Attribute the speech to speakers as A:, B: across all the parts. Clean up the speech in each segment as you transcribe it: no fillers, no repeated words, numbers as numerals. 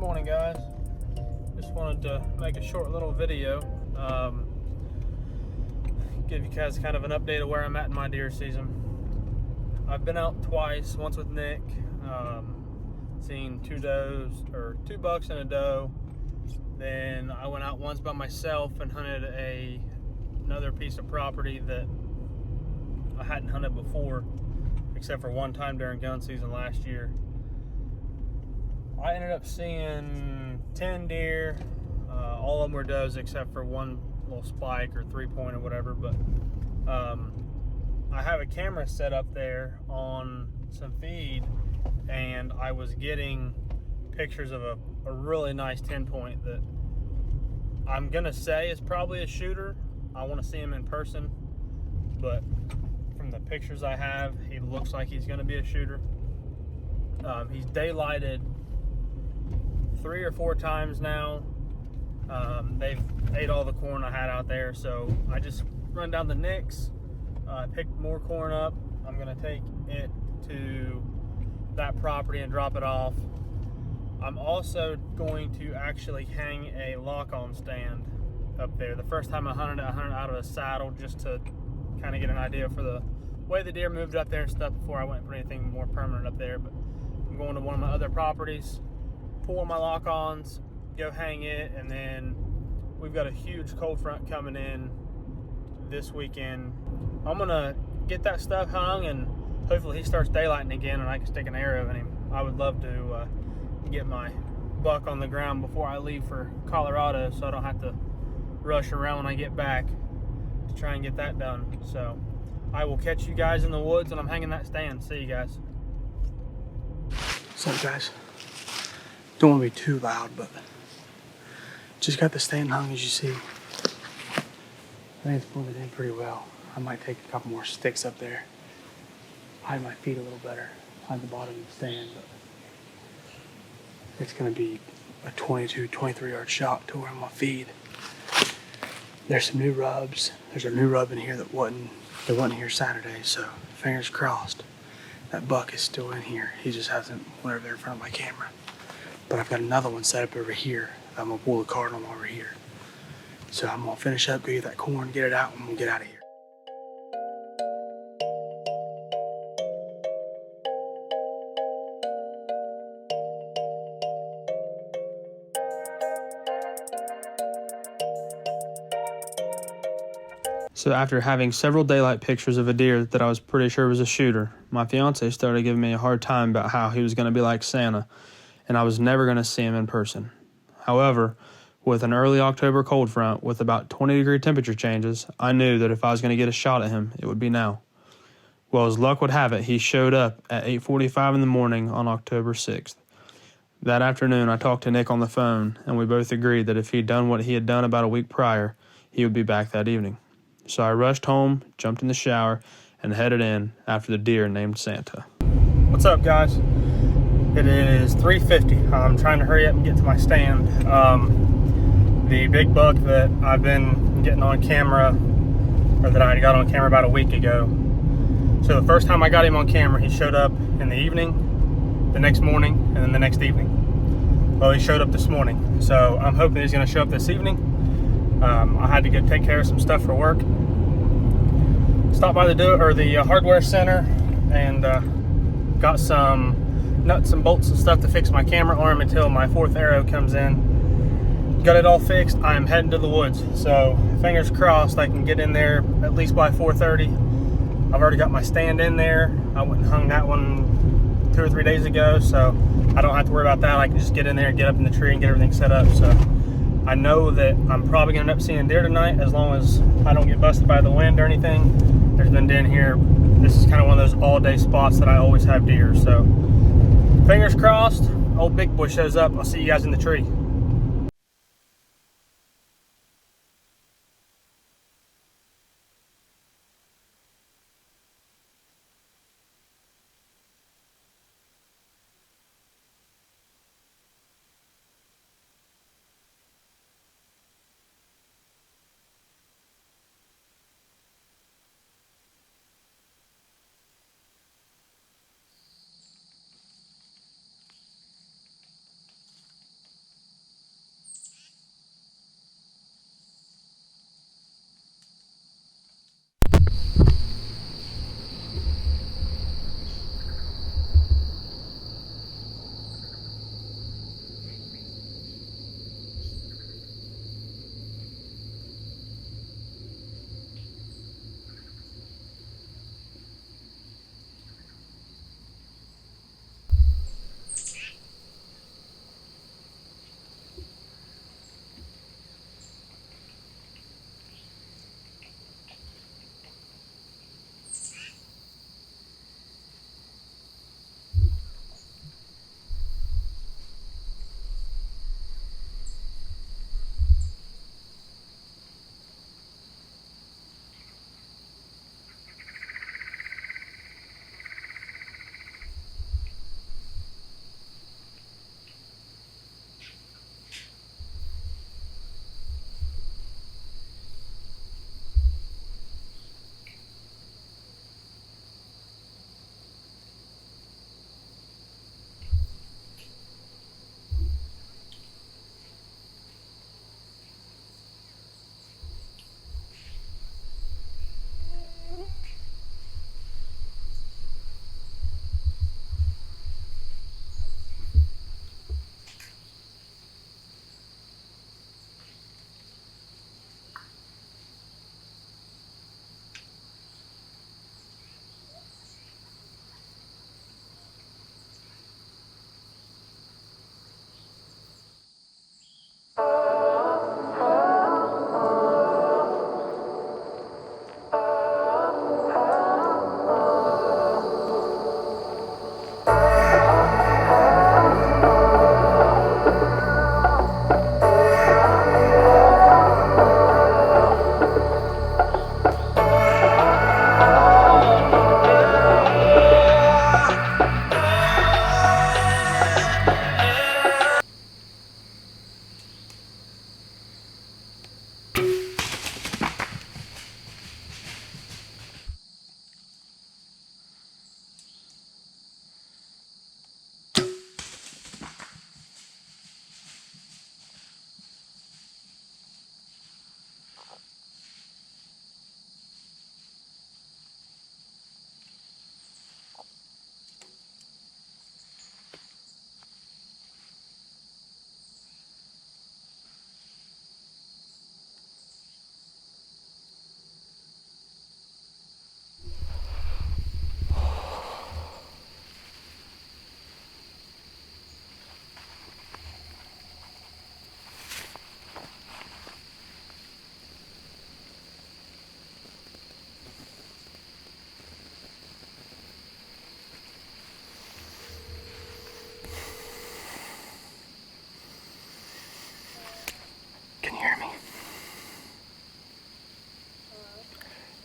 A: morning, guys. Just wanted to make a short little video, give you guys kind of an update of where I'm at in my deer season. I've been out twice, once with Nick, seen two bucks and a doe. Then I went out once by myself and hunted another piece of property that I hadn't hunted before, except for one time during gun season last year. I ended up seeing 10 deer. All of them were does except for one little spike or 3-point or whatever. But I have a camera set up there on some feed, and I was getting pictures of a really nice 10-point that I'm gonna say is probably a shooter. I want to see him in person, but from the pictures I have, he looks like he's gonna be a shooter. He's daylighted 3 or 4 times now. They've ate all the corn I had out there, so I just run down to Nick's, picked more corn up. I'm gonna take it to that property and drop it off. I'm also going to actually hang a lock-on stand up there. The first time I hunted out of a saddle just to kind of get an idea for the way the deer moved up there and stuff before I went and put anything more permanent up there. But I'm going to one of my other properties, pull on my lock-ons, go hang it, and then we've got a huge cold front coming in this weekend. I'm gonna get that stuff hung, and hopefully he starts daylighting again and I can stick an arrow in him. I would love to get my buck on the ground before I leave for Colorado, so I don't have to rush around when I get back to try and get that done. So I will catch you guys in the woods, and I'm hanging that stand. See you guys.
B: What's up, guys? Don't want to be too loud, but just got the stand hung, as you see. I think it's moving in pretty well. I might take a couple more sticks up there, hide my feet a little better on the bottom of the stand, but it's going to be a 22, 23 yard shot to where I'm going to feed. There's some new rubs. There's a new rub in here that wasn't here Saturday, so fingers crossed. That buck is still in here. He just hasn't went over there in front of my camera. But I've got another one set up over here. I'm gonna pull the cardinal over here. So I'm gonna finish up, go get that corn, get it out, and we'll get out of here.
A: So after having several daylight pictures of a deer that I was pretty sure was a shooter, my fiance started giving me a hard time about how he was going to be like Santa, and I was never going to see him in person. However, with an early October cold front with about 20-degree temperature changes, I knew that if I was going to get a shot at him, it would be now. Well, as luck would have it, he showed up at 8:45 in the morning on October 6th. That afternoon, I talked to Nick on the phone, and we both agreed that if he'd done what he had done about a week prior, he would be back that evening. So I rushed home, jumped in the shower, and headed in after the deer named Santa. What's up, guys? It is 3:50. I'm trying to hurry up and get to my stand. The big buck that I've been getting on camera, or that I got on camera about a week ago. So the first time I got him on camera, he showed up in the evening, the next morning, and then the next evening. Well, he showed up this morning. So I'm hoping he's going to show up this evening. I had to go take care of some stuff for work. Stopped by the hardware center and got some nuts and bolts and stuff to fix my camera arm until my 4th arrow comes in. Got it all fixed. I am heading to the woods. So fingers crossed I can get in there at least by 4:30. I've already got my stand in there. I went and hung that one 2 or 3 days ago, so I don't have to worry about that. I can just get in there, get up in the tree, and get everything set up. So I know that I'm probably going to end up seeing deer tonight as long as I don't get busted by the wind or anything. There's been deer here. This is kind of one of those all-day spots that I always have deer. So fingers crossed, old big boy shows up. I'll see you guys in the tree.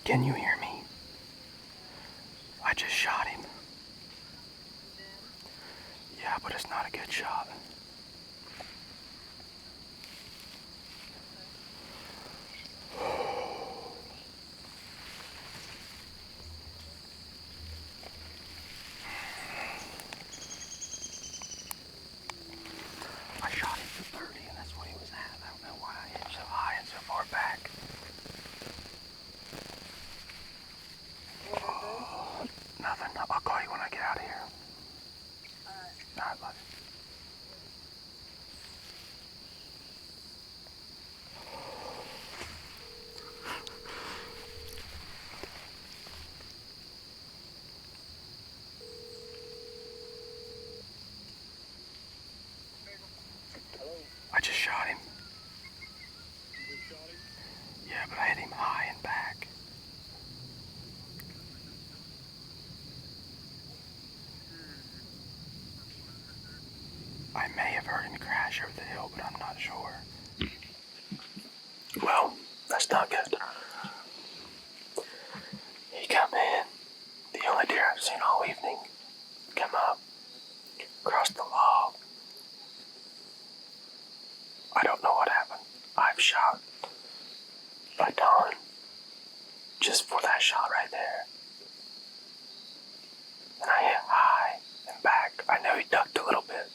B: Can you hear me? I just shot him. Yeah, but it's not a good shot. I shot him for 30 and that's what he was at. I don't know why I hit so high and so far back. Nothing. I'll call you when I get out of here. Alright, love you. I just shot him. Yeah, but I hit him high and back. I may have heard him crash over the hill, but I'm not sure. Well, that's not good. He come in. The only deer I've seen all evening. Come up. Cross the log. I don't know what happened. I've shot a ton. Just for that shot right there. And I hit high and back. I know he ducked a little bit.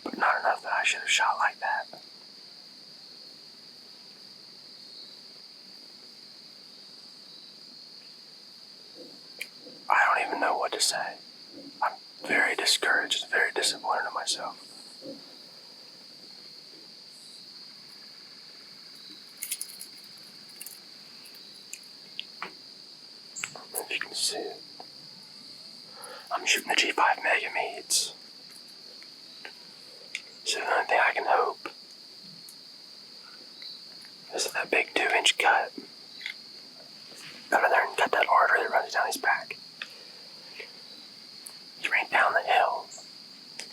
B: But not enough that I should have shot like that. I don't even know what to say. I'm very discouraged, very disappointed in myself. If you can see it. I'm shooting the G5 Mega Meads. So the only thing I can hope is that big 2-inch cut out of there and cut that artery that runs down his back. He ran down the hill,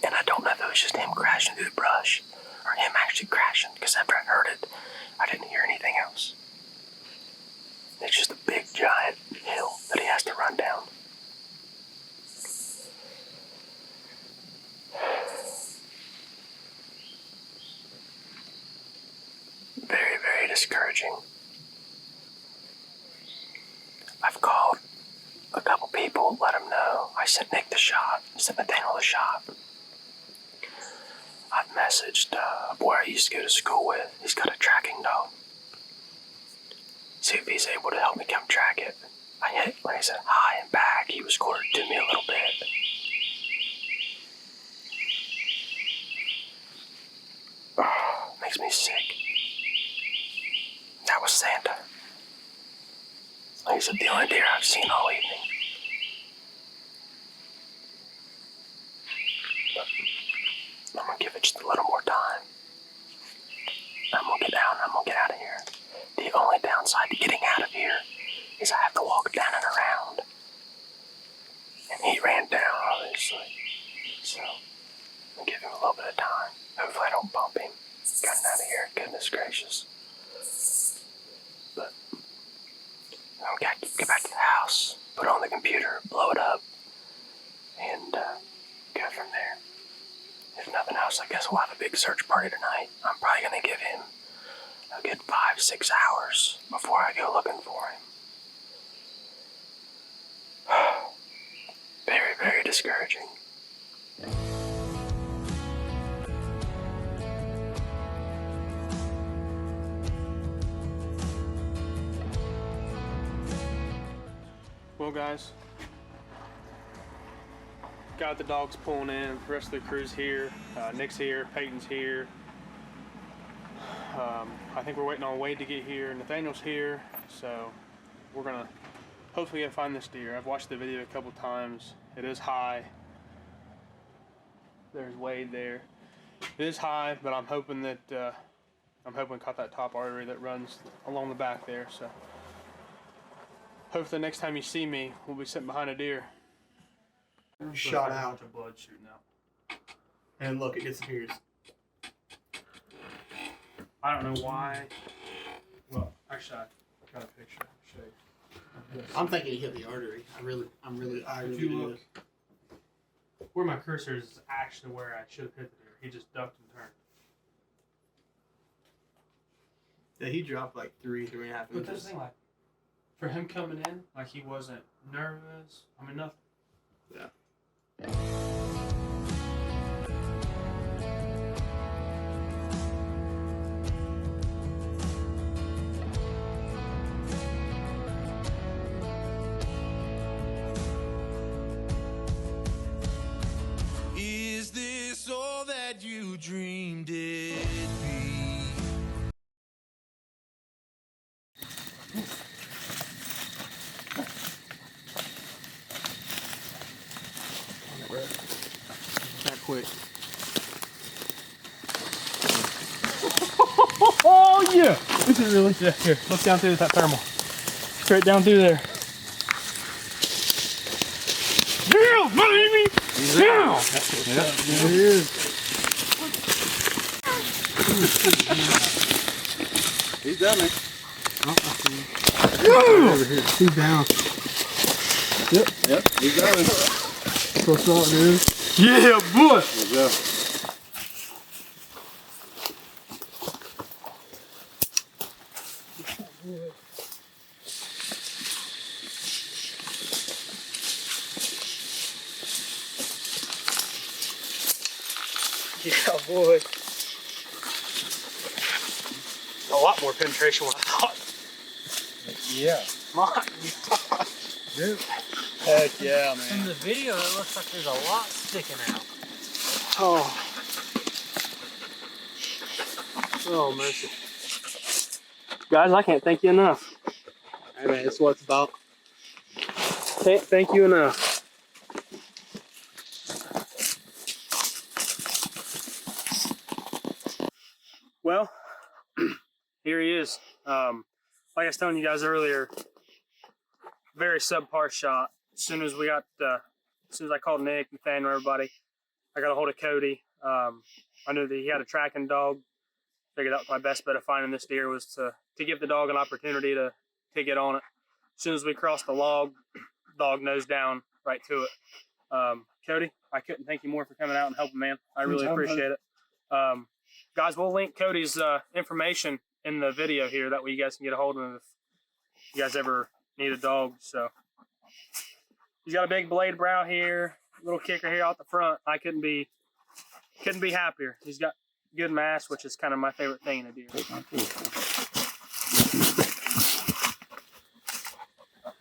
B: and I don't know if it was just him crashing through the brush or him actually crashing, because after I heard it, I didn't hear anything else. It's just a big giant hill that he has to run down. Very, very discouraging. I've called a couple people, let them know. I sent Nick the shot, sent Nathaniel the shot. I've messaged a boy I used to go to school with. He's got a tracking dog. See if he's able to help me come track it. I hit, like I said, high and back. He was quartered to me a little bit. Oh, makes me sick. That was Santa. Like I said, the only deer I've seen all evening. But I'm gonna give it just a little more time. I'm gonna get down and I'm gonna get out of here. The only downside to getting out of here is I have to walk down and around. And he ran down, obviously. So, I'm gonna give him a little bit of time. Hopefully I don't bump him. Getting out of here, goodness gracious. But, I'm gonna get back to the house, put it on the computer, blow it up, and go from there. If nothing else, I guess we'll have a big search party tonight. I'm probably gonna give him a good 5-6 hours before I go looking for him. Very, very discouraging.
A: Well, guys, got the dogs pulling in. The rest of the crew's here. Nick's here. Peyton's here. I think we're waiting on Wade to get here. Nathaniel's here. So we're gonna hopefully find this deer. I've watched the video a couple times. It is high. There's Wade there. It is high, but I'm hoping that we caught that top artery that runs along the back there. So hopefully the next time you see me, we'll be sitting behind a deer.
B: Shot out.
A: A bunch of blood shooting out.
B: And look, it disappears.
A: I don't know why. Well, actually, I got a picture. I'll show you.
B: I'm thinking he hit the artery. I really
A: If you look, where my cursor is actually where I should have hit the deer. He just ducked and turned.
B: Yeah, he dropped like 3.5
A: But that's
B: inches.
A: the thing, like, for him coming in, like he wasn't nervous. I mean, nothing.
B: Yeah.
C: Is this all that you dreamed it'd be?
B: That quick.
A: Oh yeah! Is it really? Yeah. Here, look down through that thermal. Straight down through there. Yeah, baby! Yeah!
B: There he is. He's down there. Oh, I see him. Over here. He's down. Yep, he's down there. What's up, dude?
A: Yeah, boy!
B: Let's go.
A: Yeah, boy. A lot more penetration than I thought.
B: Yeah.
A: My
B: Dude. Heck yeah, man.
D: In the video, it looks like there's a lot sticking out.
A: Oh. Oh, mercy. Guys, I can't thank you enough.
B: Hey, man, it's what it's about.
A: Can't thank you enough. Well, here he is. Like I was telling you guys earlier, very subpar shot. As soon as I called Nick, Nathaniel, everybody, I got a hold of Cody. I knew that he had a tracking dog. Figured that was my best bet of finding this deer was to give the dog an opportunity to get on it. As soon as we crossed the log, dog nose down right to it. Cody, I couldn't thank you more for coming out and helping, man. I really appreciate it. Guys, we'll link Cody's information in the video here. That way you guys can get a hold of him if you guys ever need a dog. So he's got a big blade brow here, little kicker here out the front. I couldn't be happier. He's got good mass, which is kind of my favorite thing in a deer.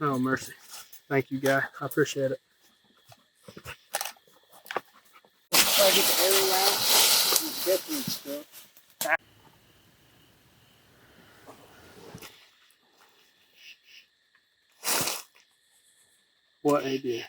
A: Oh, mercy. Thank you, guy. I appreciate it.
D: Try to get the area out. Definitely stuff.
A: What a deer.